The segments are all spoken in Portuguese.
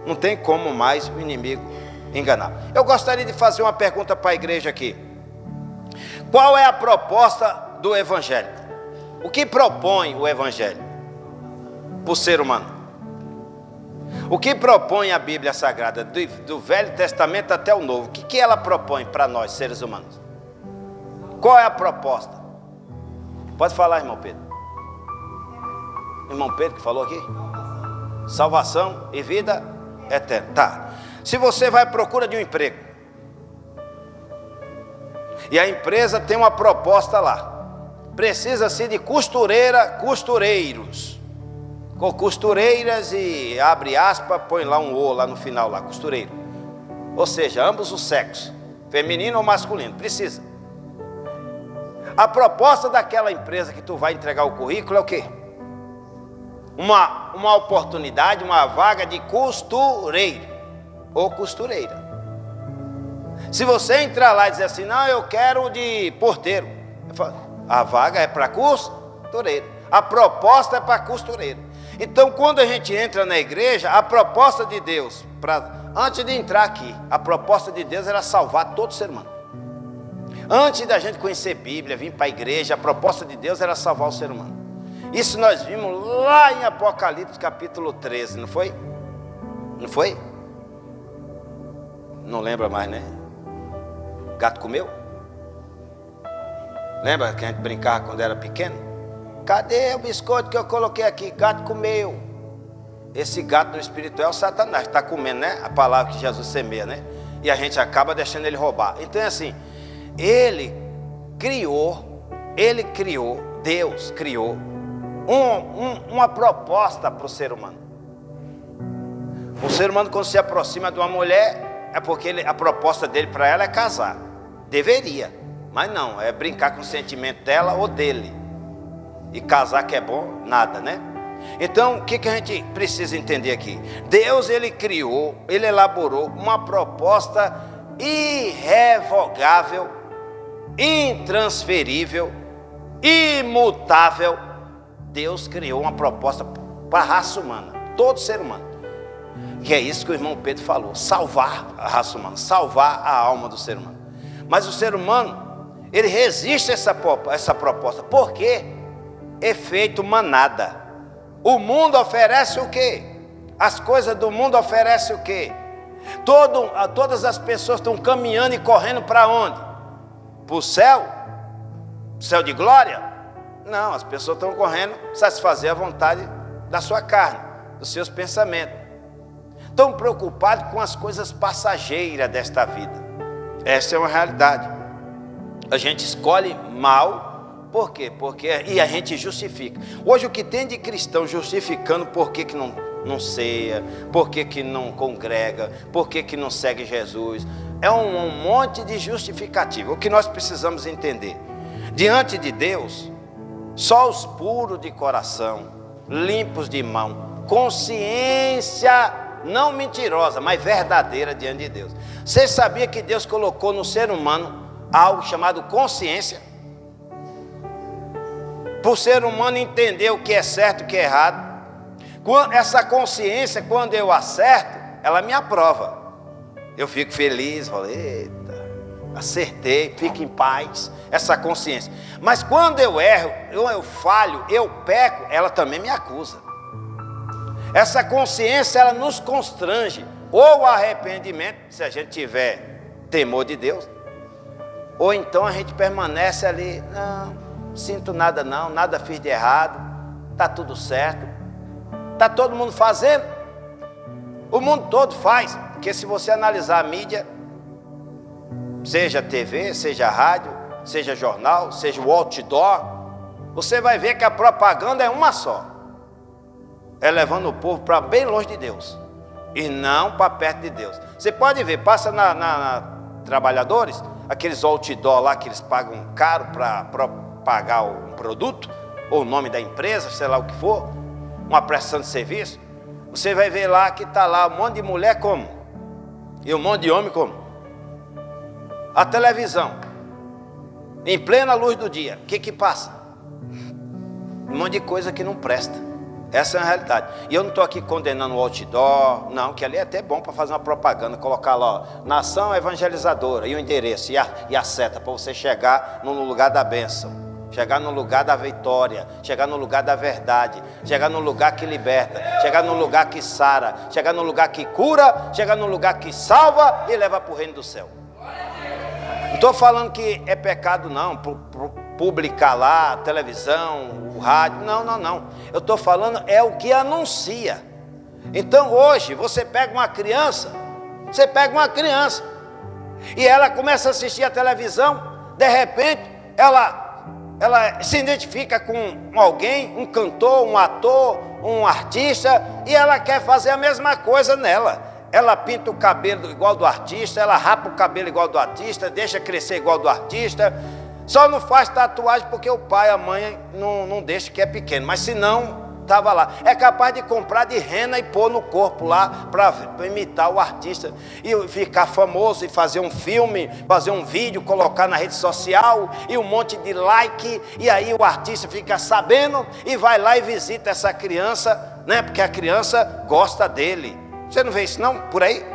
Não tem como mais o inimigo enganar. Eu gostaria de fazer uma pergunta para a igreja aqui. Qual é a proposta do Evangelho? O que propõe o Evangelho para o ser humano? O que propõe a Bíblia Sagrada, do Velho Testamento até o Novo? O que ela propõe para nós, seres humanos? Qual é a proposta? Pode falar, irmão Pedro. Irmão Pedro que falou aqui? Salvação e vida eterna. Tá. Se você vai à procura de um emprego, e a empresa tem uma proposta lá, precisa-se de costureiros, com costureiras e abre aspas, põe lá um O lá no final, lá, costureiro. Ou seja, ambos os sexos, feminino ou masculino, precisa. A proposta daquela empresa que tu vai entregar o currículo é o quê? Uma oportunidade, uma vaga de costureiro ou costureira. Se você entrar lá e dizer assim, não, eu quero de porteiro, a vaga é para costureiro, a proposta é para costureiro. Então, quando a gente entra na igreja, a proposta de Deus, antes de entrar aqui, a proposta de Deus era salvar todo ser humano. Antes da gente conhecer Bíblia, vir para a igreja, a proposta de Deus era salvar o ser humano. Isso nós vimos lá em Apocalipse capítulo 13, não foi? Não foi? Não lembra mais, né? Gato comeu? Lembra que a gente brincava quando era pequeno? Cadê o biscoito que eu coloquei aqui? Gato comeu. Esse gato no espiritual é o Satanás, está comendo, né? A palavra que Jesus semeia, né? E a gente acaba deixando ele roubar. Então é assim, Deus criou uma proposta para o ser humano. O ser humano, quando se aproxima de uma mulher, é porque a proposta dele para ela é casar. Deveria, mas não, é brincar com o sentimento dela ou dele. E casar que é bom, nada, né? Então, o que a gente precisa entender aqui? Deus, ele criou, ele elaborou uma proposta irrevogável, intransferível, imutável. Deus criou uma proposta para a raça humana, todo ser humano. Que é isso que o irmão Pedro falou, salvar a raça humana, salvar a alma do ser humano. Mas o ser humano, ele resiste a essa proposta. Por quê? Efeito manada. O mundo oferece o quê? As coisas do mundo oferecem o quê? Todas as pessoas estão caminhando e correndo para onde? Para o céu? Céu de glória? Não, as pessoas estão correndo satisfazer a vontade da sua carne, dos seus pensamentos. Estão preocupados com as coisas passageiras desta vida. Essa é uma realidade. A gente escolhe mal, por quê? E a gente justifica. Hoje o que tem de cristão justificando por que não ceia, por que não congrega, por que não segue Jesus, é um monte de justificativa. O que nós precisamos entender, diante de Deus, só os puros de coração, limpos de mão, consciência não mentirosa, mas verdadeira diante de Deus. Você sabia que Deus colocou no ser humano algo chamado consciência? Para o ser humano entender o que é certo e o que é errado. Essa consciência, quando eu acerto, ela me aprova. Eu fico feliz, falo, eita, acertei, fico em paz. Essa consciência. Mas quando eu erro, eu falho, eu peco, ela também me acusa. Essa consciência, ela nos constrange. Ou o arrependimento, se a gente tiver temor de Deus, ou então a gente permanece ali, não sinto nada não, nada fiz de errado, está tudo certo, está todo mundo fazendo, o mundo todo faz, porque se você analisar a mídia, seja TV, seja rádio, seja jornal, seja o outdoor, você vai ver que a propaganda é uma só, é levando o povo para bem longe de Deus, e não para perto de Deus. Você pode ver, passa na trabalhadores, aqueles outdoor lá que eles pagam caro para pagar um produto, ou o nome da empresa, sei lá o que for, uma prestação de serviço, você vai ver lá que está lá um monte de mulher como? E um monte de homem como? A televisão, em plena luz do dia, o que passa? Um monte de coisa que não presta. Essa é a realidade. E eu não estou aqui condenando o outdoor, não, que ali é até bom para fazer uma propaganda, colocar lá, ó, nação evangelizadora, e o endereço, e a seta, para você chegar no lugar da bênção, chegar no lugar da vitória, chegar no lugar da verdade, chegar no lugar que liberta, chegar no lugar que sara, chegar no lugar que cura, chegar no lugar que salva e leva para o reino do céu. Não estou falando que é pecado não, publicar lá, televisão, o rádio, não. Eu estou falando é o que anuncia. Então hoje você pega uma criança, e ela começa a assistir a televisão, de repente ela se identifica com alguém, um cantor, um ator, um artista, e ela quer fazer a mesma coisa nela. Ela pinta o cabelo igual do artista, ela rapa o cabelo igual do artista, deixa crescer igual do artista. Só não faz tatuagem porque o pai, a mãe não deixa, que é pequeno. Mas se não, estava lá. É capaz de comprar de rena e pôr no corpo lá para imitar o artista. E ficar famoso e fazer um filme, fazer um vídeo, colocar na rede social e um monte de like. E aí o artista fica sabendo e vai lá e visita essa criança, né? Porque a criança gosta dele. Você não vê isso não, por aí?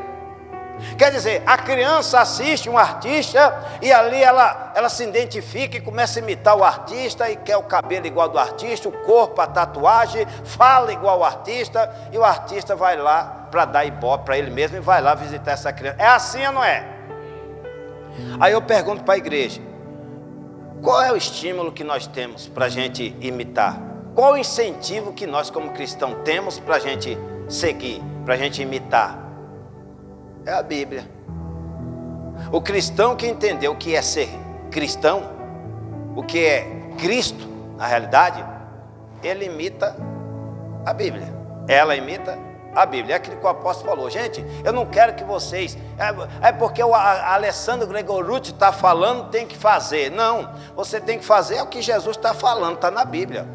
Quer dizer, a criança assiste um artista e ali ela se identifica e começa a imitar o artista e quer o cabelo igual do artista, o corpo, a tatuagem, fala igual o artista, e o artista vai lá para dar ibope para ele mesmo e vai lá visitar essa criança. É assim ou não é? Aí eu pergunto para a igreja, qual é o estímulo que nós temos para a gente imitar? Qual o incentivo que nós como cristãos temos para a gente seguir, para a gente imitar? É a Bíblia. O cristão que entendeu o que é ser cristão, o que é Cristo, na realidade, ele imita a Bíblia. Ela imita a Bíblia. É aquilo que o apóstolo falou. Gente, eu não quero que vocês... É porque o Alessandro Gregorucci está falando, tem que fazer. Não, você tem que fazer é o que Jesus está falando, está na Bíblia.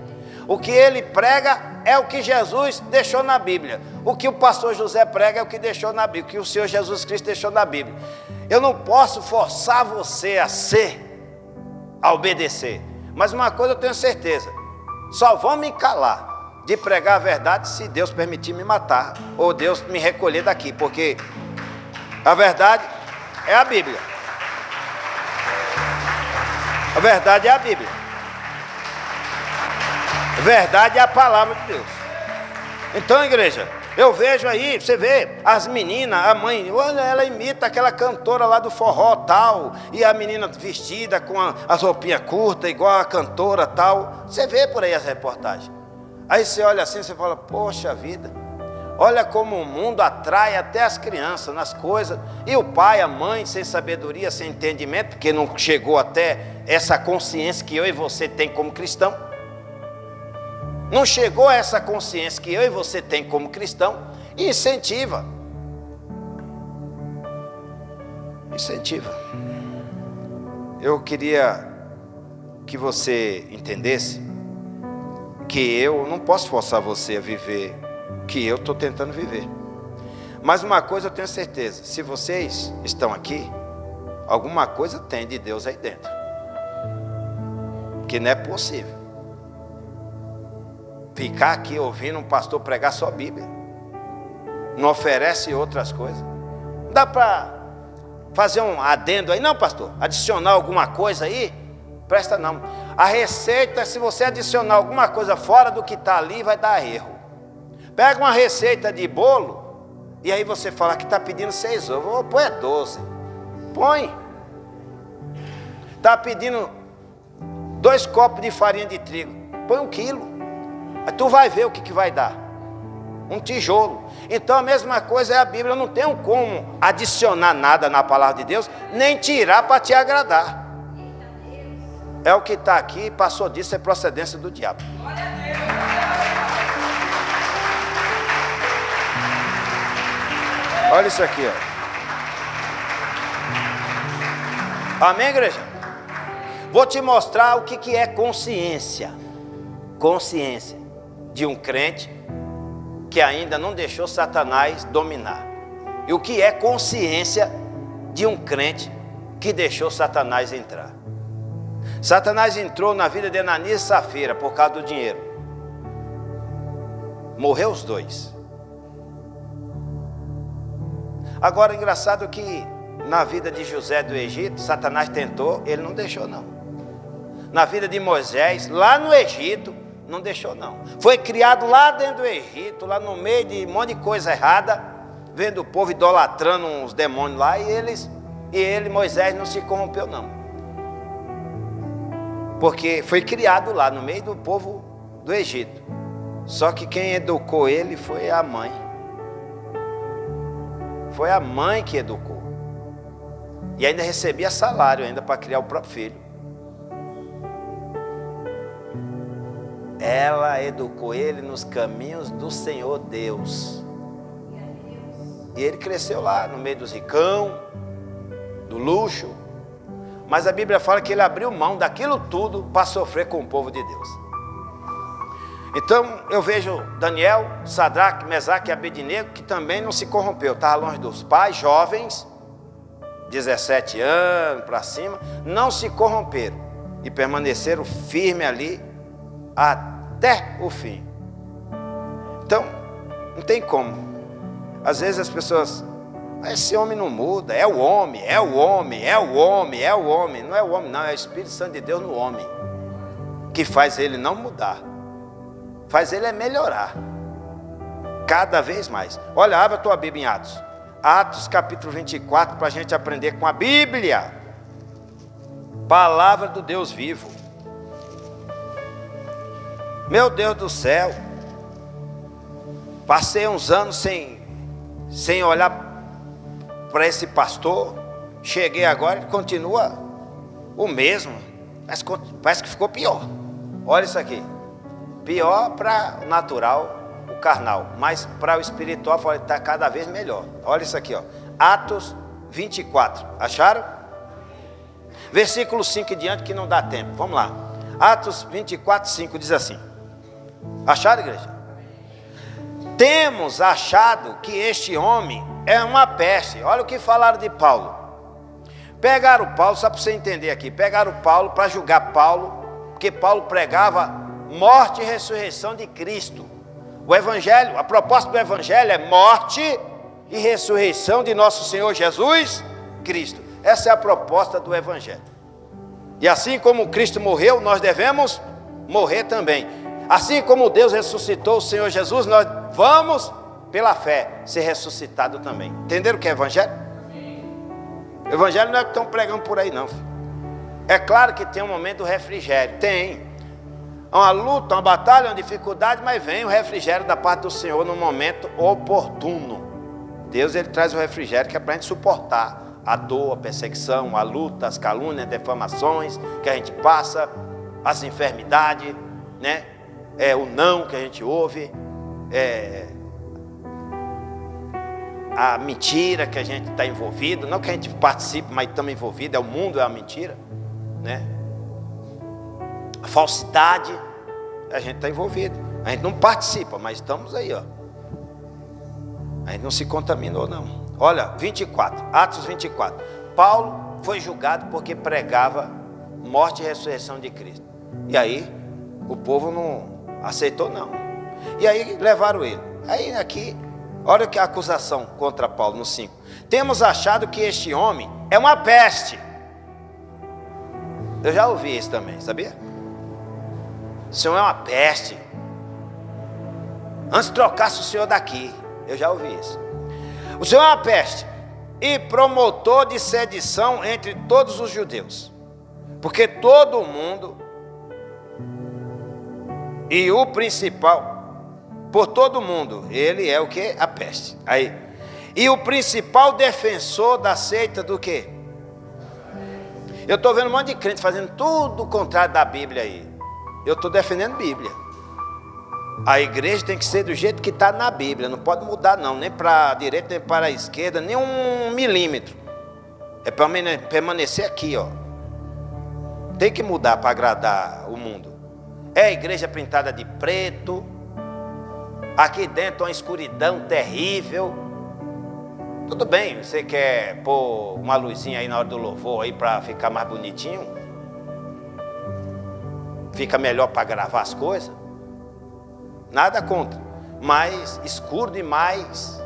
O que ele prega é o que Jesus deixou na Bíblia. O que o pastor José prega é o que deixou na Bíblia, o que o Senhor Jesus Cristo deixou na Bíblia. Eu não posso forçar você a a obedecer. Mas uma coisa eu tenho certeza, só vão me calar de pregar a verdade se Deus permitir me matar, ou Deus me recolher daqui, porque a verdade é a Bíblia. A verdade é a Bíblia. A verdade é a palavra de Deus. Então, igreja, eu vejo aí, você vê as meninas, a mãe, olha, ela imita aquela cantora lá do forró tal, e a menina vestida com as roupinhas curtas, igual a cantora tal. Você vê por aí as reportagens. Aí você olha assim, você fala, poxa vida, olha como o mundo atrai até as crianças nas coisas, e o pai, a mãe, sem sabedoria, sem entendimento, porque não chegou até essa consciência que eu e você tem como cristão. Não chegou a essa consciência que eu e você tem como cristão, e incentiva. Eu queria que você entendesse que eu não posso forçar você a viver o que eu estou tentando viver. Mas uma coisa eu tenho certeza, se vocês estão aqui, alguma coisa tem de Deus aí dentro. Que não é possível ficar aqui ouvindo um pastor pregar só a Bíblia. Não oferece outras coisas. Não dá para fazer um adendo aí, não, pastor? Adicionar alguma coisa aí? Presta não. A receita, se você adicionar alguma coisa fora do que está ali, vai dar erro. Pega uma receita de bolo, e aí você fala que está pedindo 6 ovos. Põe 12. Põe. Está pedindo 2 copos de farinha de trigo. Põe 1 quilo. Aí tu vai ver o que vai dar. Um tijolo. Então a mesma coisa é a Bíblia. Eu não tenho como adicionar nada na palavra de Deus, nem tirar para te agradar. É o que está aqui, passou disso, é procedência do diabo. Olha isso aqui, ó. Amém, igreja? Vou te mostrar o que é consciência. Consciência de um crente que ainda não deixou Satanás dominar. E o que é consciência de um crente que deixou Satanás entrar. Satanás entrou na vida de Ananias e Safira por causa do dinheiro. Morreu os dois. Agora, engraçado que na vida de José do Egito, Satanás tentou, ele não deixou não. Na vida de Moisés, lá no Egito, não deixou não. Foi criado lá dentro do Egito, lá no meio de um monte de coisa errada, vendo o povo idolatrando uns demônios lá, e ele, Moisés, não se corrompeu não. Porque foi criado lá no meio do povo do Egito. Só que quem educou ele foi a mãe. Foi a mãe que educou. E ainda recebia salário ainda para criar o próprio filho. Ela educou ele nos caminhos do Senhor Deus. E ele cresceu lá no meio dos ricão, do luxo. Mas a Bíblia fala que ele abriu mão daquilo tudo para sofrer com o povo de Deus. Então eu vejo Daniel, Sadraque, Mesaque e Abednego, que também não se corrompeu. Estava longe dos pais, jovens, 17 anos para cima, não se corromperam e permaneceram firmes ali até o fim. Então, não tem como. Às vezes as pessoas, esse homem não muda, é o homem, é o homem, é o homem, é o homem. Não é o homem não, é o Espírito Santo de Deus no homem, que faz ele não mudar, faz ele melhorar, cada vez mais. Olha, abre a tua Bíblia em Atos. Atos capítulo 24, para a gente aprender com a Bíblia, palavra do Deus vivo. Meu Deus do céu, passei uns anos sem olhar para esse pastor, cheguei agora, ele continua o mesmo, parece que ficou pior. Olha isso aqui, pior para o natural, o carnal, mas para o espiritual está cada vez melhor. Olha isso aqui, ó. Atos 24, acharam? Versículo 5 em diante, que não dá tempo, vamos lá. Atos 24, 5 diz assim. Acharam, igreja? Temos achado que este homem é uma peste. Olha o que falaram de Paulo. Pegaram Paulo, só para você entender aqui, pegaram Paulo para julgar Paulo, porque Paulo pregava morte e ressurreição de Cristo. O evangelho, a proposta do evangelho é morte e ressurreição de nosso Senhor Jesus Cristo. Essa é a proposta do evangelho. E assim como Cristo morreu, nós devemos morrer também. Assim como Deus ressuscitou o Senhor Jesus, nós vamos, pela fé, ser ressuscitados também. Entenderam o que é evangelho? O evangelho não é que estão pregando por aí não. É claro que tem um momento do refrigério, tem uma luta, uma batalha, uma dificuldade, mas vem o refrigério da parte do Senhor no momento oportuno. Deus, ele traz o refrigério que é para a gente suportar a dor, a perseguição, a luta, as calúnias, as defamações que a gente passa, as enfermidades, né? O não que a gente ouve, a mentira que a gente está envolvido, não que a gente participe, mas estamos envolvidos, o mundo é a mentira, né? A falsidade, a gente está envolvido, a gente não participa, mas estamos aí, ó. A gente não se contaminou não. Olha, 24, Atos 24, Paulo foi julgado porque pregava morte e ressurreição de Cristo, e aí o povo não aceitou não, e aí levaram ele. Aí aqui, olha que a acusação contra Paulo no 5. Temos achado que este homem é uma peste. Eu já ouvi isso também, sabia? O senhor é uma peste. Antes trocasse o senhor daqui. Eu já ouvi isso. O senhor é uma peste e promotor de sedição entre todos os judeus, porque todo mundo e o principal, por todo mundo, ele é o que? A peste. Aí, e o principal defensor da seita do que? Eu estou vendo um monte de crente fazendo tudo o contrário da Bíblia aí. Eu estou defendendo a Bíblia. A igreja tem que ser do jeito que está na Bíblia, não pode mudar não, nem para a direita, nem para a esquerda, nem 1 milímetro. É para permanecer aqui, ó. Tem que mudar para agradar o mundo. É a igreja pintada de preto, aqui dentro uma escuridão terrível. Tudo bem, você quer pôr uma luzinha aí na hora do louvor aí para ficar mais bonitinho? Fica melhor para gravar as coisas? Nada contra. mais escuro demais,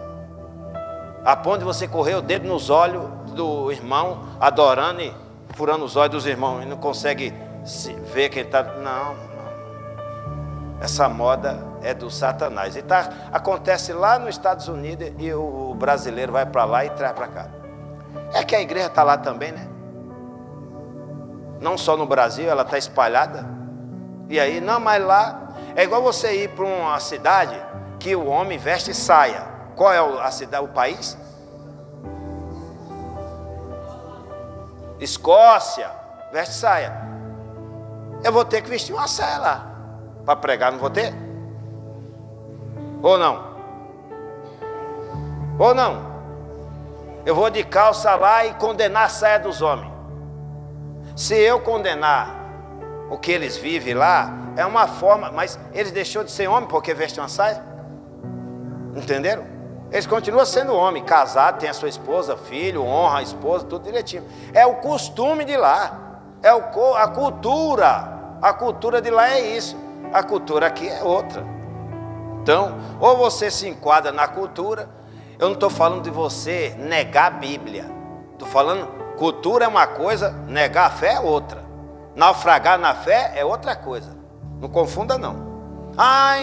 a ponto de você correr o dedo nos olhos do irmão, adorando e furando os olhos dos irmãos, e não consegue ver quem está. Não. Essa moda é do Satanás. E acontece lá nos Estados Unidos e o brasileiro vai para lá e traz para cá. É que a igreja está lá também, né? Não só no Brasil, ela está espalhada. E aí, não, mas lá é igual você ir para uma cidade que o homem veste saia. Qual é a cidade, o país? Escócia, veste saia. Eu vou ter que vestir uma saia lá para pregar, não vou ter? Ou não? Ou não? Eu vou de calça lá e condenar a saia dos homens. Se eu condenar o que eles vivem lá, é uma forma, mas eles deixou de ser homem porque vestem uma saia? Entenderam? Eles continuam sendo homem, casado, tem a sua esposa, filho, honra a esposa, tudo direitinho. É o costume de lá, é a cultura de lá é isso, a cultura aqui é outra. Então, ou você se enquadra na cultura, eu não estou falando de você negar a Bíblia, estou falando, cultura é uma coisa, negar a fé é outra, naufragar na fé é outra coisa, não confunda não.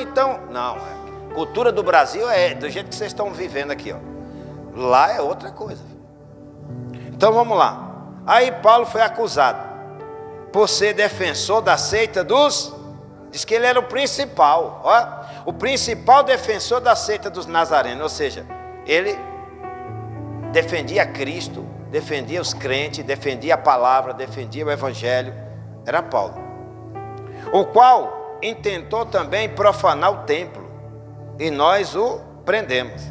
Então, não, cultura do Brasil é do jeito que vocês estão vivendo aqui, ó. Lá é outra coisa. Então vamos lá. Aí Paulo foi acusado por ser defensor da seita dos... Diz que ele era o principal, ó, o principal defensor da seita dos nazarenos. Ou seja, ele defendia Cristo, defendia os crentes, defendia a palavra, defendia o evangelho. Era Paulo. O qual intentou também profanar o templo. E nós o prendemos.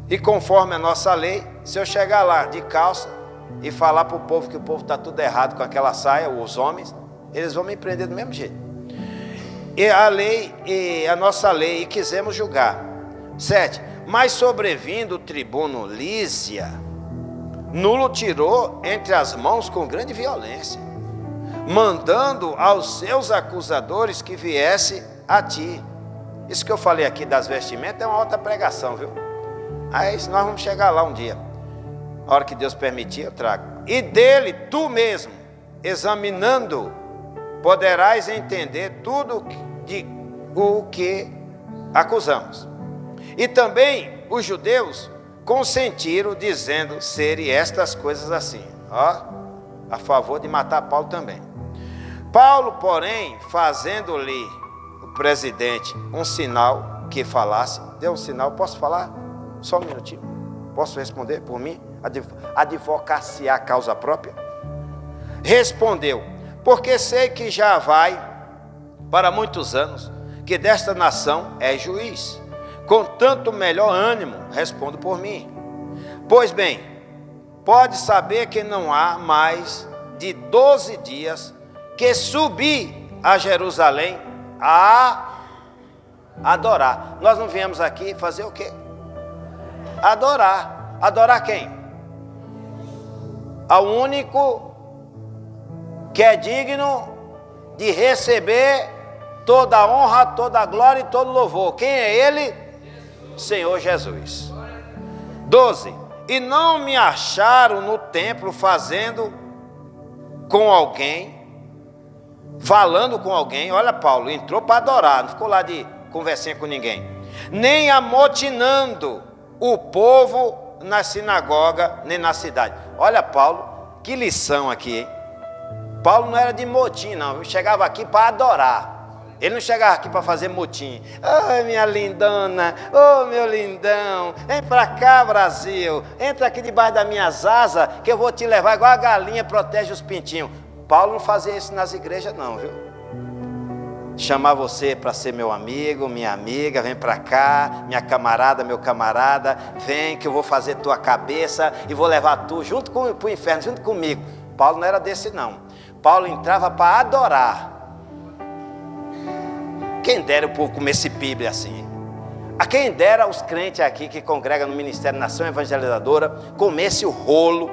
E conforme a nossa lei, se eu chegar lá de calça e falar para o povo que o povo está tudo errado com aquela saia, os homens, eles vão me prender do mesmo jeito. E a lei, e a nossa lei, e quisemos julgar. 7. Mas sobrevindo o tribuno Lísia, nulo tirou entre as mãos com grande violência, mandando aos seus acusadores que viesse a ti. Isso que eu falei aqui das vestimentas é uma outra pregação, viu? Aí nós vamos chegar lá um dia. A hora que Deus permitir, eu trago. E dele, tu mesmo, examinando, poderás entender tudo de o que acusamos. E também os judeus consentiram, dizendo serem estas coisas assim. Ó, a favor de matar Paulo também. Paulo, porém, fazendo-lhe presidente um sinal que falasse. Deu um sinal, posso falar? Só um minutinho. Posso responder por mim? Advocaciar a causa própria? Respondeu, porque sei que já vai para muitos anos que desta nação é juiz. Com tanto melhor ânimo, respondo por mim. Pois bem, pode saber que não há mais de 12 dias que subi a Jerusalém a adorar. Nós não viemos aqui fazer o quê? Adorar. Adorar quem? Ao único que é digno de receber toda a honra, toda a glória e todo louvor. Quem é ele? Senhor Jesus. 12. E não me acharam no templo fazendo com alguém, falando com alguém. Olha, Paulo entrou para adorar, não ficou lá de conversinha com ninguém. Nem amotinando o povo na sinagoga, nem na cidade. Olha, Paulo, que lição aqui, hein? Paulo não era de motim, não. Ele chegava aqui para adorar. Ele não chegava aqui para fazer motim. Oh, minha lindona, oh, meu lindão, vem para cá, Brasil. Entra aqui debaixo das minhas asas, que eu vou te levar igual a galinha protege os pintinhos. Paulo não fazia isso nas igrejas, não, viu? Chamar você para ser meu amigo, minha amiga, vem para cá, minha camarada, meu camarada, vem que eu vou fazer tua cabeça e vou levar tu junto para o inferno, junto comigo. Paulo não era desse, não. Paulo entrava para adorar. Quem dera o povo comer esse pibre assim. A quem dera os crentes aqui que congregam no Ministério Nação Evangelizadora comesse o rolo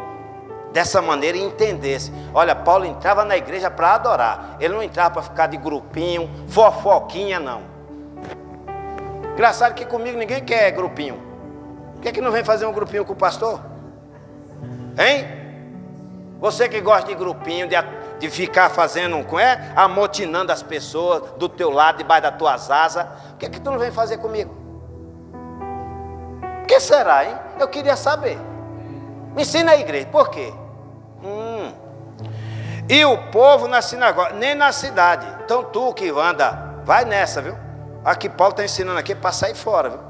dessa maneira e entendesse. Olha, Paulo entrava na igreja para adorar. Ele não entrava para ficar de grupinho, fofoquinha, não. Engraçado que comigo ninguém quer grupinho. Por que não vem fazer um grupinho com o pastor? Hein? Você que gosta de grupinho, de ficar fazendo, amotinando as pessoas do teu lado, debaixo das tuas asas. Por que tu não vem fazer comigo? O que será, hein? Eu queria saber. Me ensina a igreja, por quê? E o povo na sinagoga, nem na cidade. Então tu que anda, vai nessa, viu? Aqui Paulo está ensinando aqui para sair fora, viu?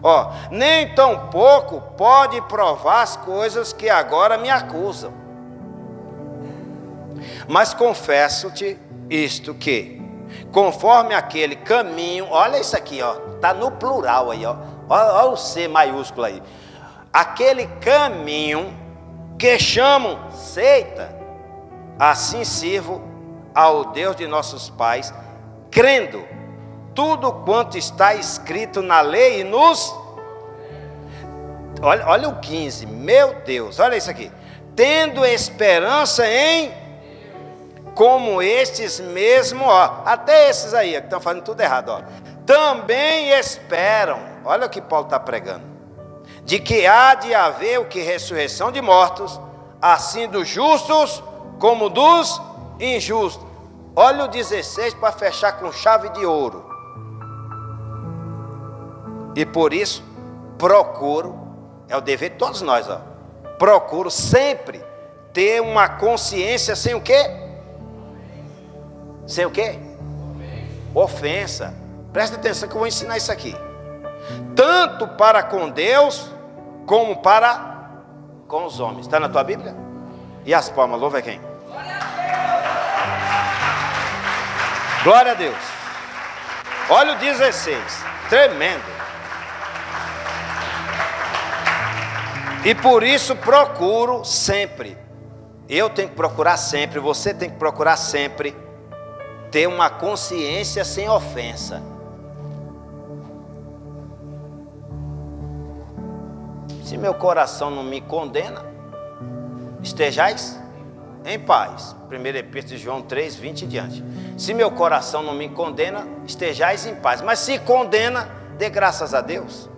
Ó, nem tão pouco pode provar as coisas que agora me acusam. Mas confesso-te isto que, conforme aquele caminho, olha isso aqui, ó, tá no plural aí, ó. Olha o C maiúsculo aí. Aquele caminho que chamam seita, assim sirvo ao Deus de nossos pais, crendo tudo quanto está escrito na lei e nos... Olha o 15, meu Deus, olha isso aqui. Tendo esperança em... Como estes mesmo, ó, até esses aí, que estão fazendo tudo errado, ó, também esperam, olha o que Paulo está pregando, de que há de haver o que? Ressurreição de mortos, assim dos justos como dos injustos. Olha o 16 para fechar com chave de ouro. E por isso, procuro, é o dever de todos nós, ó, procuro sempre ter uma consciência sem o quê? Sem o quê? Ofensa. Presta atenção que eu vou ensinar isso aqui. Tanto para com Deus, como para com os homens. Está na tua Bíblia? E as palmas, louva quem? Glória a Deus. Olha o 16. Tremendo. E por isso procuro sempre. Eu tenho que procurar sempre, você tem que procurar sempre ter uma consciência sem ofensa. Se meu coração não me condena, estejais em paz. 1 Epístola de João 3, 20 e diante. Se meu coração não me condena, estejais em paz. Mas se condena, dê graças a Deus.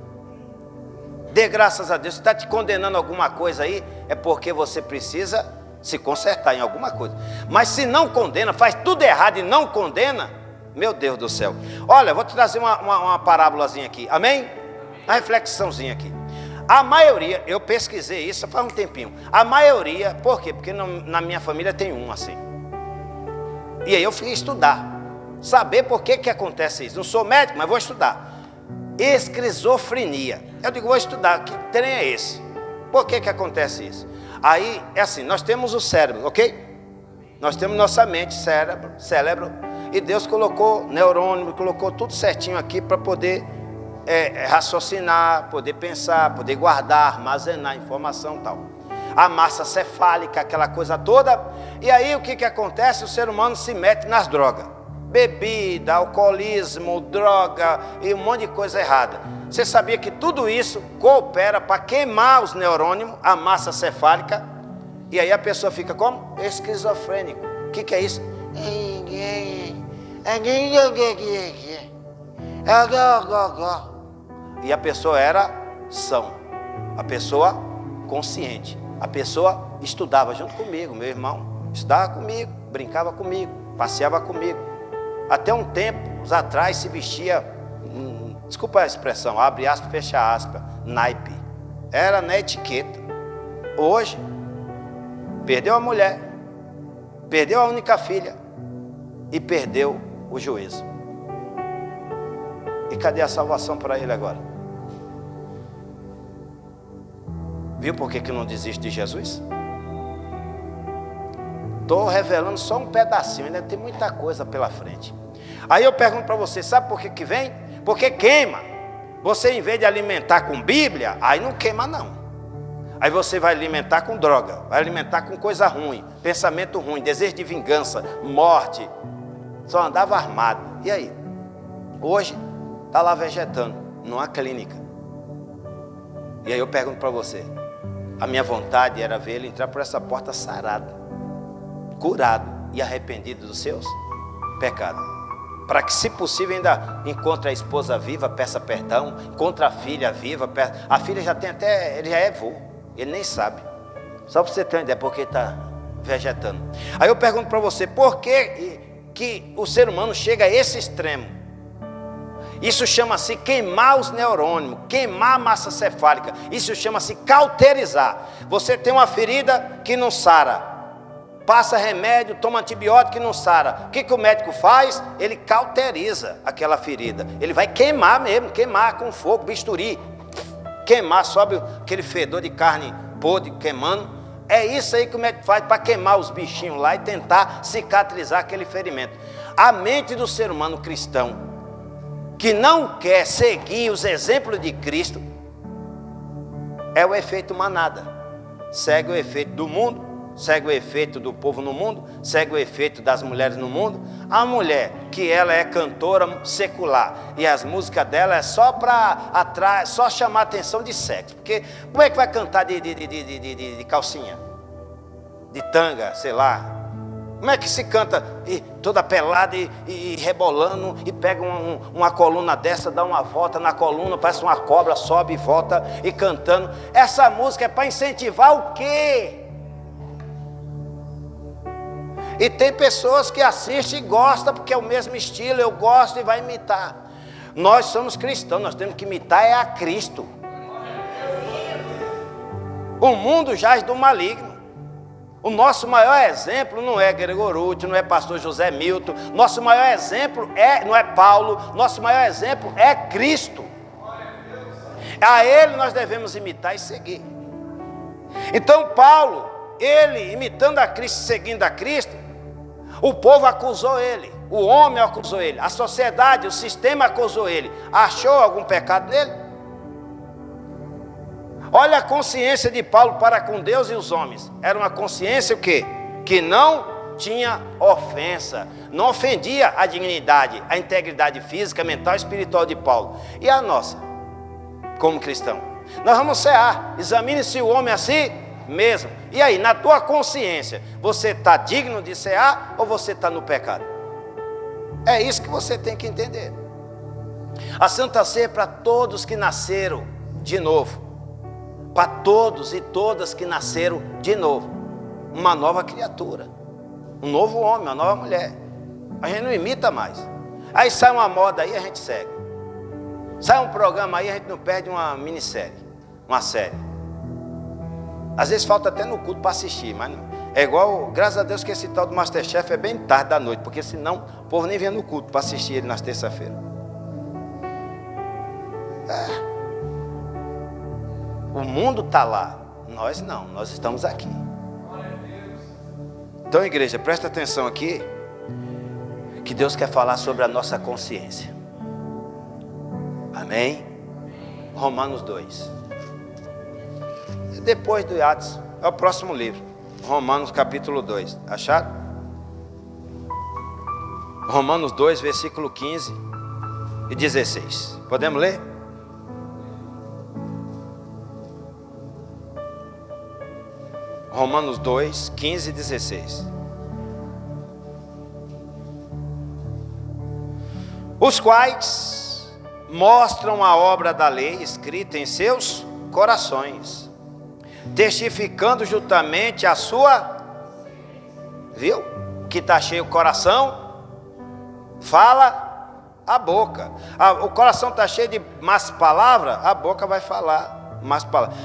Dê graças a Deus. Se está te condenando alguma coisa aí, é porque você precisa se consertar em alguma coisa. Mas se não condena, faz tudo errado e não condena, meu Deus do céu. Olha, vou te trazer uma parábolazinha aqui, amém? Uma reflexãozinha aqui. A maioria, eu pesquisei isso faz um tempinho. A maioria, por quê? Porque na minha família tem um assim. E aí eu fui estudar, saber por que acontece isso. Não sou médico, mas vou estudar. Esquizofrenia. Eu digo, vou estudar, que trem é esse? Por que acontece isso? Aí, é assim, nós temos o cérebro, ok? Nós temos nossa mente, cérebro, e Deus colocou neurônio, colocou tudo certinho aqui para poder raciocinar, poder pensar, poder guardar, armazenar informação e tal. A massa cefálica, aquela coisa toda. E aí o que acontece? O ser humano se mete nas drogas. Bebida, alcoolismo, droga e um monte de coisa errada. Você sabia que tudo isso coopera para queimar os neurônios, a massa cefálica, e aí a pessoa fica como? Esquizofrênico. O que é isso? E a pessoa era são, a pessoa consciente, a pessoa estudava junto comigo, meu irmão, estudava comigo, brincava comigo, passeava comigo. Até um tempo atrás se vestia, desculpa a expressão, abre aspas, fecha aspas, naipe. Era na etiqueta. Hoje, perdeu a mulher, perdeu a única filha e perdeu o juízo. E cadê a salvação para ele agora? Viu por que não desiste de Jesus? Estou revelando só um pedacinho, ainda tem muita coisa pela frente. Aí eu pergunto para você, sabe por que vem? Porque queima. Você, em vez de alimentar com Bíblia, aí não queima não. Aí você vai alimentar com droga, vai alimentar com coisa ruim, pensamento ruim, desejo de vingança, morte. Só andava armado. E aí? Hoje está lá vegetando, numa clínica. E aí eu pergunto para você, a minha vontade era ver ele entrar por essa porta sarado, curado e arrependido dos seus pecados. para que, se possível, ainda encontre a esposa viva, peça perdão, encontre a filha viva, a filha já tem até, ele já é vô, ele nem sabe, só para você ter uma ideia, porque está vegetando. Aí eu pergunto para você, por que o ser humano chega a esse extremo? Isso chama-se queimar os neurônios, queimar a massa cefálica, isso chama-se cauterizar. Você tem uma ferida que não sara, passa remédio, toma antibiótico e não sara. O que o médico faz? Ele cauteriza aquela ferida. Ele vai queimar mesmo, queimar com fogo, bisturi. Queimar, sobe aquele fedor de carne podre queimando. É isso aí que o médico faz para queimar os bichinhos lá e tentar cicatrizar aquele ferimento. A mente do ser humano cristão, que não quer seguir os exemplos de Cristo, é o efeito manada. Segue o efeito do mundo, segue o efeito do povo no mundo, segue o efeito das mulheres no mundo. A mulher, que ela é cantora secular, e as músicas dela é só para atrás, só chamar a atenção de sexo. Porque como é que vai cantar de calcinha? De tanga, sei lá. Como é que se canta toda pelada e rebolando, e pega uma coluna dessa, dá uma volta na coluna, parece uma cobra, sobe e volta e cantando? Essa música é para incentivar o quê? E tem pessoas que assistem e gostam, porque é o mesmo estilo, eu gosto e vai imitar. Nós somos cristãos, nós temos que imitar a Cristo. O mundo jaz do maligno. O nosso maior exemplo não é Gregorúcio, não é pastor José Milton. Nosso maior exemplo não é Paulo, nosso maior exemplo é Cristo. A ele nós devemos imitar e seguir. Então Paulo, ele imitando a Cristo, seguindo a Cristo, o povo acusou ele, o homem acusou ele, a sociedade, o sistema acusou ele. Achou algum pecado nele? Olha a consciência de Paulo para com Deus e os homens. Era uma consciência o quê? Que não tinha ofensa, não ofendia a dignidade, a integridade física, mental e espiritual de Paulo. E a nossa, como cristão? Nós vamos cear. Examine-se o homem assim mesmo. E aí, na tua consciência, você está digno de cear ou você está no pecado? É isso que você tem que entender. A Santa Ceia é para todos que nasceram de novo. Para todos e todas que nasceram de novo. Uma nova criatura. Um novo homem, uma nova mulher. A gente não imita mais. Aí sai uma moda aí, a gente segue. Sai um programa aí, a gente não perde uma minissérie, uma série. Às vezes falta até no culto para assistir, mas não. É igual, graças a Deus que esse tal do Masterchef é bem tarde da noite, porque senão o povo nem vinha no culto para assistir ele nas terça-feira. O mundo está lá, nós não, nós estamos aqui. Então, igreja, presta atenção aqui, que Deus quer falar sobre a nossa consciência. Amém? Romanos 2. Depois do Atos, é o próximo livro. Romanos capítulo 2. Acharam? Romanos 2, versículo 15 e 16. Podemos ler? Romanos 2, 15 e 16. Os quais mostram a obra da lei escrita em seus corações, testificando juntamente a sua, viu? Que está cheio o coração, fala a boca. O coração está cheio de más palavras, a boca vai falar más palavras.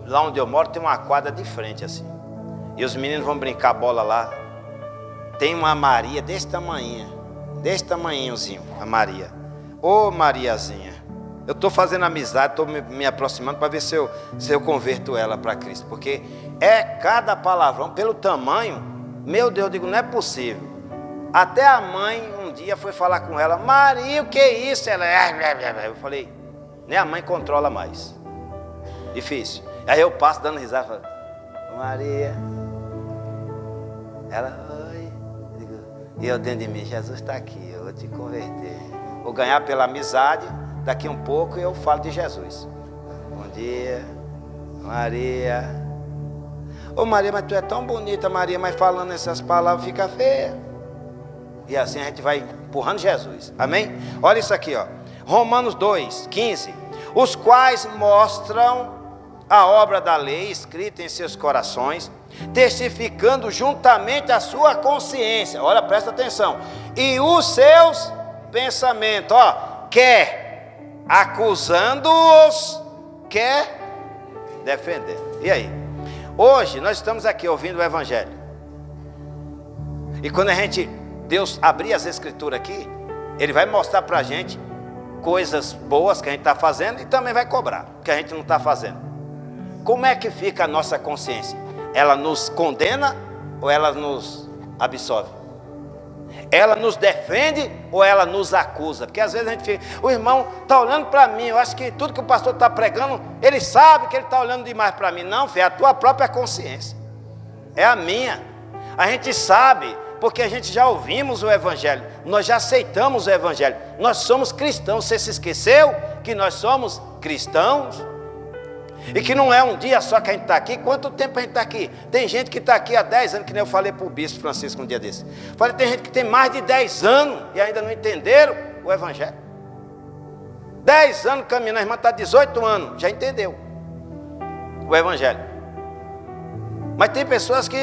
Lá onde eu moro tem uma quadra de frente assim, e os meninos vão brincar bola lá. Tem uma Maria desse tamanhozinho, a Maria. Ô Mariazinha, eu estou fazendo amizade, estou me aproximando para ver se eu converto ela para Cristo. Porque é cada palavrão, pelo tamanho, meu Deus, eu digo, não é possível. Até a mãe um dia foi falar com ela, Maria, o que é isso? Ela, eu falei, nem a mãe controla mais. Difícil. Aí eu passo dando risada, falo, Maria. Ela, oi. E eu dentro de mim, Jesus está aqui, eu vou te converter. Vou ganhar pela amizade. Daqui um pouco eu falo de Jesus. Bom dia, Maria. Ô Maria, mas tu é tão bonita, Maria, mas falando essas palavras fica feia. E assim a gente vai empurrando Jesus. Amém? Olha isso aqui, ó. Romanos 2:15. Os quais mostram a obra da lei escrita em seus corações, testificando juntamente a sua consciência. Olha, presta atenção. E os seus pensamentos, ó, quer acusando-os, quer defendendo. E aí? Hoje nós estamos aqui ouvindo o Evangelho. E quando Deus abrir as Escrituras aqui, Ele vai mostrar para a gente coisas boas que a gente está fazendo e também vai cobrar, que a gente não está fazendo. Como é que fica a nossa consciência? Ela nos condena ou ela nos absolve? Ela nos defende ou ela nos acusa? Porque às vezes a gente fica, o irmão está olhando para mim, eu acho que tudo que o pastor está pregando, ele sabe que ele está olhando demais para mim. Não, filho, é a tua própria consciência, é a minha. A gente sabe, porque a gente já ouvimos o Evangelho, nós já aceitamos o Evangelho, nós somos cristãos. Você se esqueceu que nós somos cristãos? E que não é um dia só que a gente está aqui. Quanto tempo a gente está aqui? Tem gente que está aqui há 10 anos, que nem eu falei para o bispo Francisco um dia desse. Falei, tem gente que tem mais de 10 anos e ainda não entenderam o Evangelho. 10 anos caminhando, a irmã está 18 anos, já entendeu o Evangelho. Mas tem pessoas que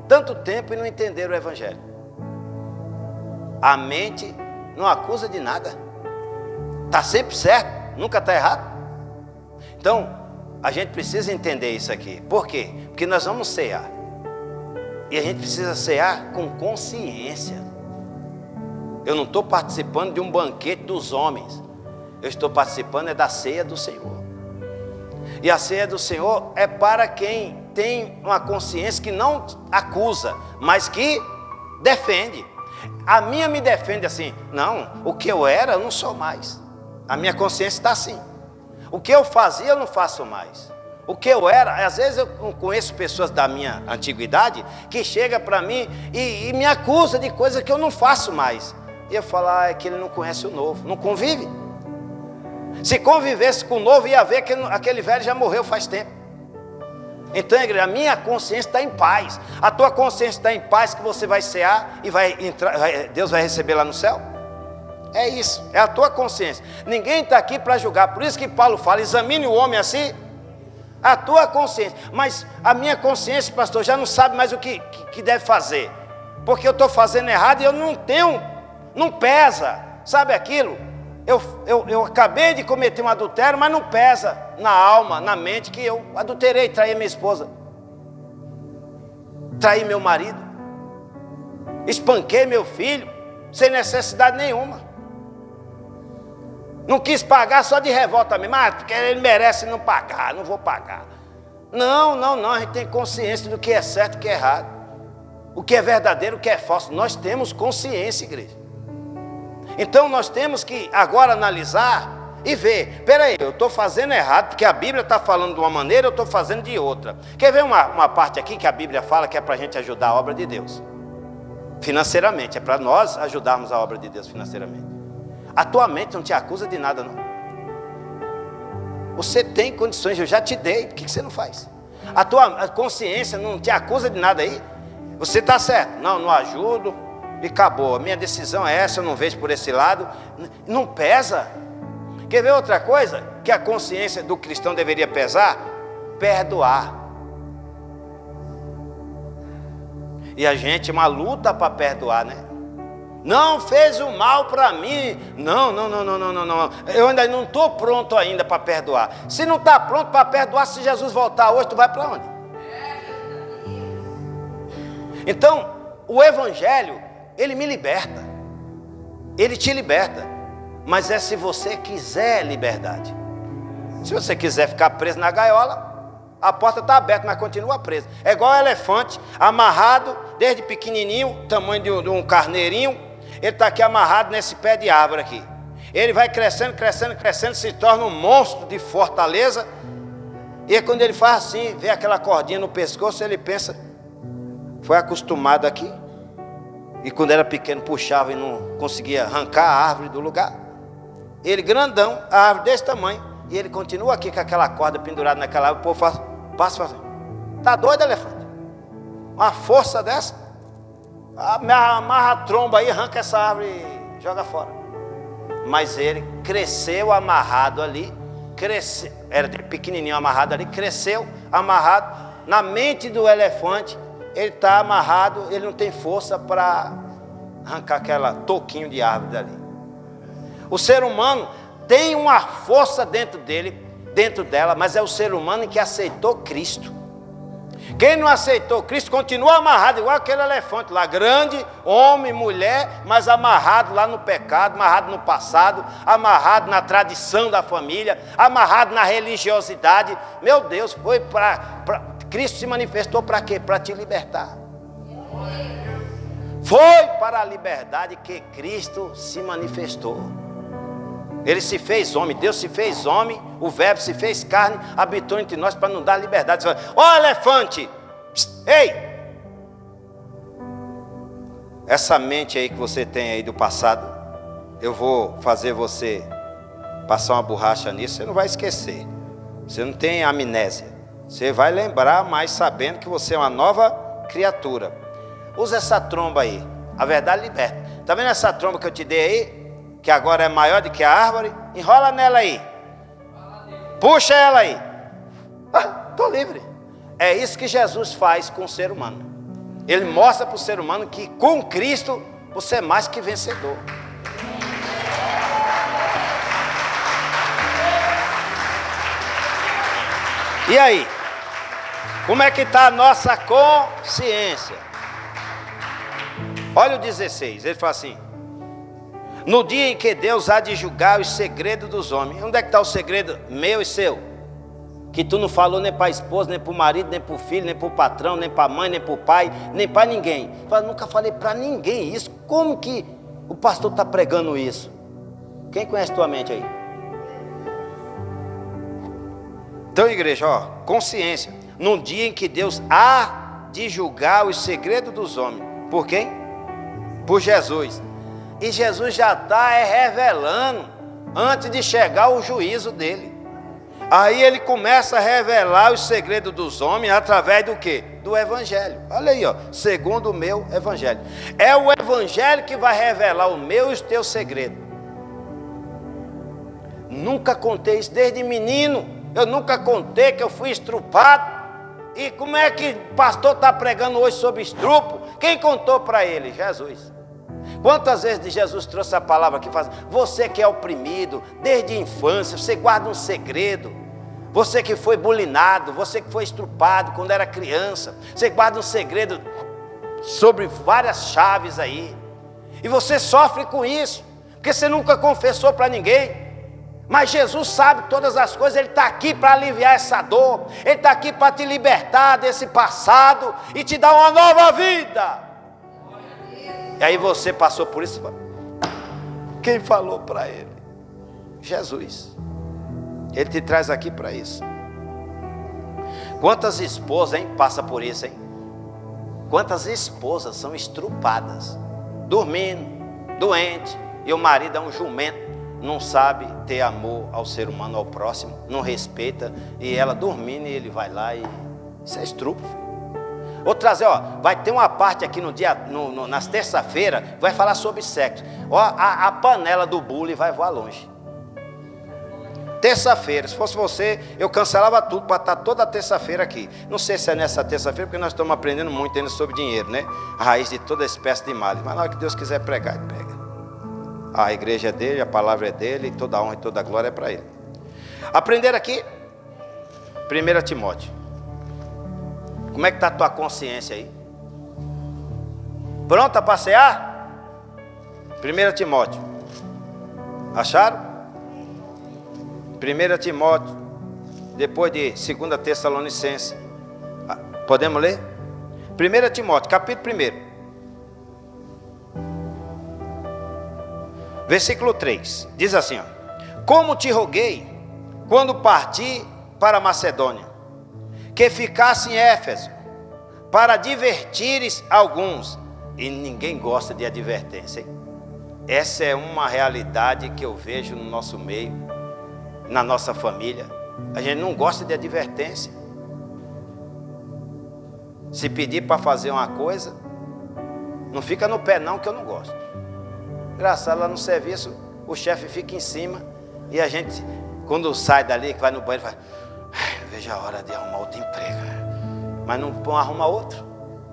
tanto tempo e não entenderam o Evangelho. A mente não acusa de nada, está sempre certo, nunca está errado. Então, a gente precisa entender isso aqui. Por quê? Porque nós vamos cear. E a gente precisa cear com consciência. Eu não estou participando de um banquete dos homens. Eu estou participando da ceia do Senhor. E a ceia do Senhor é para quem tem uma consciência que não acusa, mas que defende. A minha me defende assim, não, o que eu era eu não sou mais. A minha consciência está assim. O que eu fazia eu não faço mais. O que eu era, às vezes eu conheço pessoas da minha antiguidade que chegam para mim e me acusam de coisas que eu não faço mais. E eu falo, é que ele não conhece o novo, não convive. Se convivesse com o novo, ia ver que aquele velho já morreu faz tempo. Então, igreja, a minha consciência está em paz. A tua consciência está em paz, que você vai cear e vai entrar, Deus vai receber lá no céu? É isso, é a tua consciência. Ninguém está aqui para julgar. Por isso que Paulo fala, examine o homem assim, a tua consciência. Mas a minha consciência, pastor, já não sabe mais o que deve fazer, porque eu estou fazendo errado e eu não tenho, não pesa. Sabe aquilo? Eu acabei de cometer um adultério, mas não pesa na alma, na mente, que eu adulterei, traí minha esposa, traí meu marido, espanquei meu filho sem necessidade nenhuma. Não quis pagar só de revolta mesmo, porque ele merece não pagar, não vou pagar. Não, a gente tem consciência do que é certo e o que é errado, o que é verdadeiro, o que é falso. Nós temos consciência, igreja. Então nós temos que agora analisar e ver, peraí, eu estou fazendo errado, porque a Bíblia está falando de uma maneira, eu estou fazendo de outra. Quer ver uma parte aqui que a Bíblia fala que é para a gente ajudar a obra de Deus? Financeiramente, é para nós ajudarmos a obra de Deus financeiramente. A tua mente não te acusa de nada, não. Você tem condições, eu já te dei, por que você não faz? A tua consciência não te acusa de nada aí? Você está certo, não ajudo e acabou. A minha decisão é essa, eu não vejo por esse lado. Não pesa. Quer ver outra coisa que a consciência do cristão deveria pesar? Perdoar. E a gente, uma luta para perdoar, né? Não fez o mal para mim. Não. Eu ainda não estou pronto ainda para perdoar. Se não está pronto para perdoar, se Jesus voltar hoje, tu vai para onde? Então, o Evangelho, ele me liberta. Ele te liberta. Mas é se você quiser liberdade. Se você quiser ficar preso na gaiola, a porta está aberta, mas continua preso. É igual um elefante, amarrado, desde pequenininho, tamanho de um carneirinho. Ele está aqui amarrado nesse pé de árvore aqui. Ele vai crescendo, se torna um monstro de fortaleza. E quando ele faz assim, vê aquela cordinha no pescoço, ele pensa, foi acostumado aqui. E quando era pequeno puxava e não conseguia arrancar a árvore do lugar. Ele grandão, a árvore desse tamanho, e ele continua aqui com aquela corda pendurada naquela árvore. O povo passa assim, está doido, elefante? Uma força dessa? Amarra a tromba aí, arranca essa árvore e joga fora. Mas ele cresceu amarrado ali, era pequenininho amarrado ali, cresceu amarrado. Na mente do elefante, ele está amarrado, ele não tem força para arrancar aquela toquinho de árvore dali. O ser humano tem uma força dentro dela, mas é o ser humano que aceitou Cristo. Quem não aceitou Cristo continua amarrado, igual aquele elefante lá, grande, homem, mulher, mas amarrado lá no pecado, amarrado no passado, amarrado na tradição da família, amarrado na religiosidade. Meu Deus, Cristo se manifestou para quê? Para te libertar. Foi para a liberdade que Cristo se manifestou. Ele se fez homem, Deus se fez homem, o verbo se fez carne, habitou entre nós para nos dar liberdade. Ó elefante, ei! Essa mente aí que você tem aí do passado, eu vou fazer você passar uma borracha nisso, você não vai esquecer. Você não tem amnésia. Você vai lembrar, mas sabendo que você é uma nova criatura. Usa essa tromba aí, a verdade liberta. Está vendo essa tromba que eu te dei aí? Que agora é maior do que a árvore, enrola nela aí, puxa ela aí, estou livre. É isso que Jesus faz com o ser humano. Ele mostra para o ser humano que com Cristo você é mais que vencedor. E aí, como é que está a nossa consciência? Olha o 16, ele fala assim: no dia em que Deus há de julgar os segredos dos homens. Onde é que está o segredo meu e seu? Que tu não falou nem para a esposa, nem para o marido, nem para o filho, nem para o patrão, nem para a mãe, nem para o pai, nem para ninguém. Eu nunca falei para ninguém isso. Como que o pastor está pregando isso? Quem conhece tua mente aí? Então, igreja, ó, consciência. No dia em que Deus há de julgar os segredos dos homens. Por quem? Por Jesus. E Jesus já está revelando antes de chegar o juízo dele. Aí ele começa a revelar os segredos dos homens através do quê? Do evangelho. Olha aí, ó, segundo o meu evangelho. É o evangelho que vai revelar o meu e os teus segredos. Nunca contei isso desde menino. Eu nunca contei que eu fui estrupado. E como é que o pastor está pregando hoje sobre estrupo? Quem contou para ele? Jesus. Quantas vezes Jesus trouxe a palavra que faz? Você que é oprimido desde a infância, você guarda um segredo. Você que foi bulinado, você que foi estrupado quando era criança, você guarda um segredo sobre várias chaves aí. E você sofre com isso, porque você nunca confessou para ninguém. Mas Jesus sabe todas as coisas, Ele está aqui para aliviar essa dor, Ele está aqui para te libertar desse passado e te dar uma nova vida. E aí você passou por isso. Quem falou para ele? Jesus. Ele te traz aqui para isso. Quantas esposas, hein, passa por isso, hein? Quantas esposas são estrupadas, dormindo, doente, e o marido é um jumento, não sabe ter amor ao ser humano, ao próximo, não respeita, e ela dormindo e ele vai lá e isso é estrupo. Vou trazer, ó, vai ter uma parte aqui no dia, nas terça-feira, vai falar sobre sexo. Ó, a panela do bullying vai voar longe. Terça-feira, se fosse você, eu cancelava tudo para estar toda terça-feira aqui. Não sei se é nessa terça-feira, porque nós estamos aprendendo muito ainda sobre dinheiro, né? A raiz de toda espécie de males. Mas na hora que Deus quiser pregar, Ele pega. A igreja é dele, a palavra é dele, e toda a honra e toda a glória é para Ele. Aprender aqui, 1 Timóteo. Como é que está a tua consciência aí? Pronta a passear? 1 Timóteo. Acharam? 1 Timóteo, depois de 2 Tessalonicenses. Podemos ler? 1 Timóteo, capítulo 1. Versículo 3. Diz assim, ó: como te roguei, quando parti para Macedônia, que ficasse em Éfeso, para advertires alguns. E ninguém gosta de advertência, hein? Essa é uma realidade que eu vejo no nosso meio, na nossa família. A gente não gosta de advertência. Se pedir para fazer uma coisa, Não fica no pé não, que eu não gosto. Engraçado, lá no serviço, o chefe fica em cima e a gente, quando sai dali, que vai no banheiro, fala: eu vejo a hora de arrumar outro emprego. Mas não arruma outro.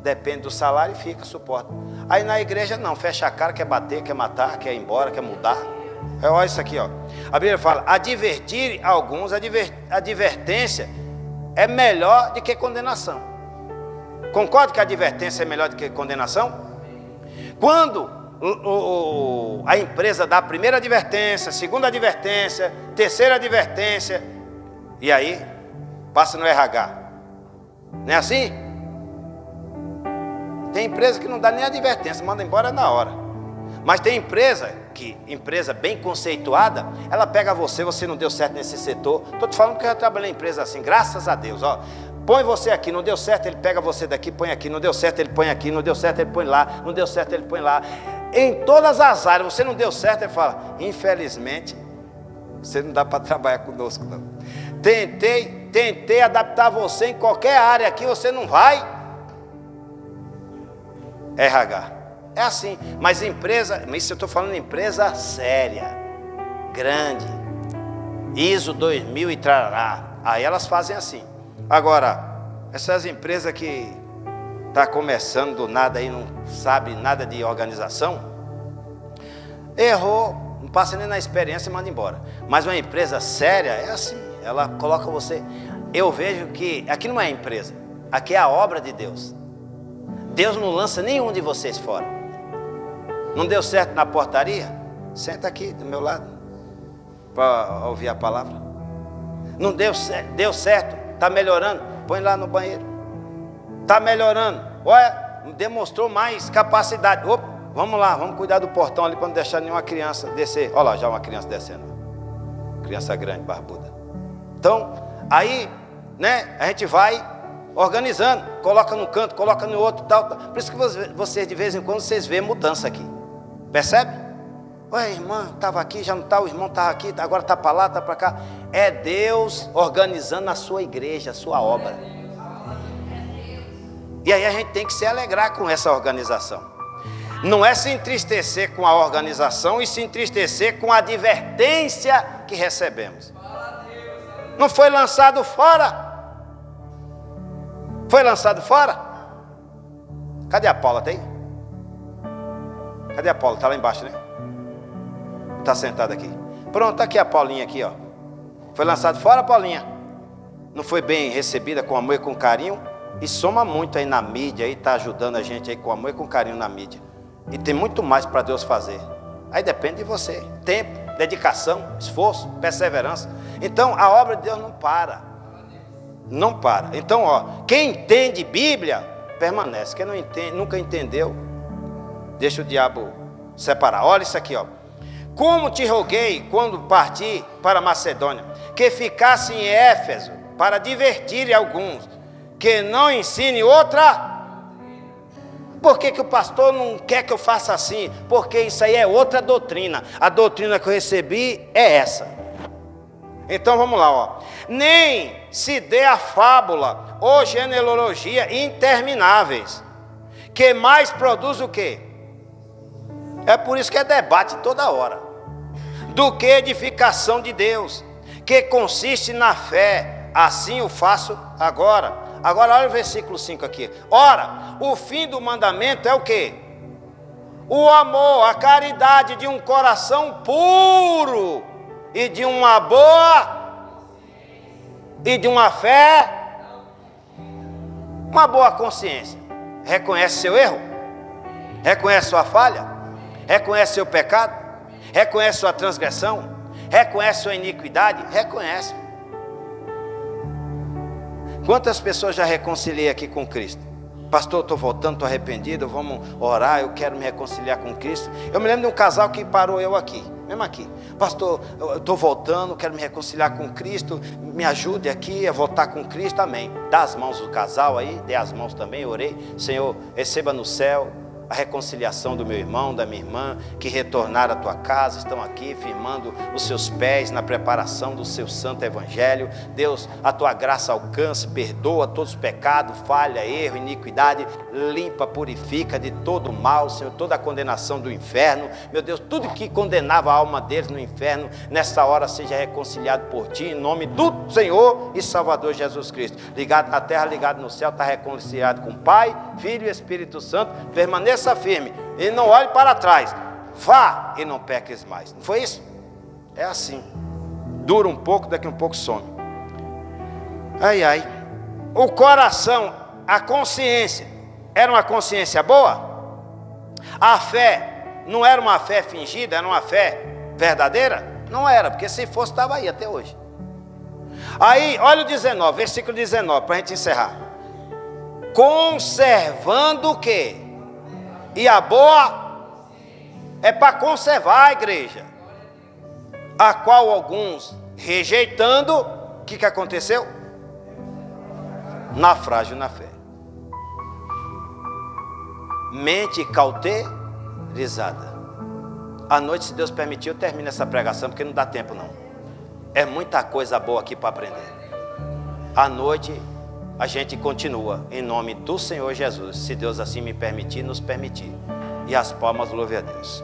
Depende do salário e fica, suporta. Aí na igreja não, fecha a cara, quer bater, quer matar, quer ir embora, quer mudar. Olha isso aqui, ó. A Bíblia fala: advertir alguns, advertência é melhor do que condenação. Concorda que a advertência é melhor do que condenação? Quando a empresa dá a primeira advertência, segunda advertência, terceira advertência, e aí passa no RH. Não é assim? Tem empresa que não dá nem advertência, manda embora na hora. Mas tem empresa bem conceituada, ela pega você não deu certo nesse setor. Estou te falando que eu já trabalhei em empresa assim, graças a Deus, ó. Põe você aqui, não deu certo, ele pega você daqui, põe aqui, não deu certo, ele põe aqui, não deu certo, ele põe lá, não deu certo, ele põe lá. Em todas as áreas, você não deu certo, ele fala: infelizmente, você não dá para trabalhar conosco, não. Tentei adaptar você em qualquer área aqui, você não vai. RH. É assim, mas empresa, isso eu estou falando de empresa séria, grande, ISO 2000 e trará. Aí elas fazem assim. Agora, essas empresas que tá começando do nada aí, não sabe nada de organização, errou, não passa nem na experiência e manda embora. Mas uma empresa séria é assim, ela coloca você. Eu vejo que aqui não é empresa, aqui é a obra de Deus. Deus não lança nenhum de vocês fora. Não deu certo na portaria? Senta aqui do meu lado para ouvir a palavra. Não deu certo, está melhorando? Põe lá no banheiro. Está melhorando? Olha, demonstrou mais capacidade. Opa, vamos lá, vamos cuidar do portão ali para não deixar nenhuma criança descer. Olha lá, já uma criança descendo. Criança grande, barbuda. Então, aí, né, a gente vai organizando, coloca num canto, coloca no outro, tal. Por isso que vocês de vez em quando vocês veem mudança aqui. Percebe? Ué, irmã, estava aqui, já não está, o irmão estava aqui, agora está para lá, está para cá. É Deus organizando a sua igreja, a sua obra. E aí a gente tem que se alegrar com essa organização. Não é se entristecer com a organização e se entristecer com a advertência que recebemos. Não foi lançado fora? Foi lançado fora? Cadê a Paula? Tem? Cadê a Paula? Está lá embaixo, né? Está sentada aqui. Pronto, está aqui a Paulinha aqui, ó. Foi lançado fora, Paulinha? Não foi bem recebida com amor e com carinho? E soma muito aí na mídia, aí está ajudando a gente aí com amor e com carinho na mídia. E tem muito mais para Deus fazer. Aí depende de você. Tempo, dedicação, esforço, perseverança. Então a obra de Deus não para. Não para. Então, ó, quem entende Bíblia, permanece. Quem não entende, nunca entendeu, deixa o diabo separar. Olha isso aqui, ó. Como te roguei quando parti para Macedônia, que ficasse em Éfeso, para divertir alguns, que não ensine outra. Por que o pastor não quer que eu faça assim? Porque isso aí é outra doutrina. A doutrina que eu recebi é essa. Então vamos lá, ó. Nem se dê a fábula ou genealogia intermináveis, que mais produz o quê? É por isso que é debate toda hora. Do que edificação de Deus, que consiste na fé, assim o faço agora. Agora olha o versículo 5 aqui. Ora, o fim do mandamento é o quê? O amor, a caridade de um coração puro e de uma boa e de uma fé, uma boa consciência. Reconhece seu erro? Reconhece sua falha? Reconhece seu pecado? Reconhece sua transgressão? Reconhece sua iniquidade? Reconhece. Quantas pessoas já reconciliei aqui com Cristo? Pastor, eu estou voltando, estou arrependido, vamos orar, eu quero me reconciliar com Cristo. Eu me lembro de um casal que parou eu aqui, mesmo aqui. Pastor, eu estou voltando, quero me reconciliar com Cristo, me ajude aqui a voltar com Cristo, amém. Dá as mãos do casal aí, dê as mãos também, orei. Senhor, receba no céu a reconciliação do meu irmão, da minha irmã, que retornaram à tua casa, estão aqui firmando os seus pés na preparação do seu santo evangelho. Deus, a tua graça alcance, perdoa todos os pecados, falha, erro, iniquidade, limpa, purifica de todo o mal, Senhor, toda a condenação do inferno. Meu Deus, tudo que condenava a alma deles no inferno, nessa hora seja reconciliado por ti, em nome do Senhor e Salvador Jesus Cristo. Ligado na terra, ligado no céu, está reconciliado com o Pai, Filho e Espírito Santo. Permaneça firme e não olhe para trás. Vá e não peques mais. Não foi isso? É assim. Dura um pouco, daqui a um pouco some. Ai, ai. O coração, a consciência, era uma consciência boa? A fé não era uma fé fingida, era uma fé verdadeira? Não era, porque se fosse estava aí até hoje. Aí, olha o 19, versículo 19, para a gente encerrar. Conservando o quê? E a boa é para conservar a igreja, a qual alguns rejeitando, o que aconteceu? Naufrágio na fé. Mente cauterizada. À noite, se Deus permitir, eu termino essa pregação, porque não dá tempo não. É muita coisa boa aqui para aprender. À noite a gente continua, em nome do Senhor Jesus, se Deus assim me permitir, nos permitir. E as palmas, louve a Deus.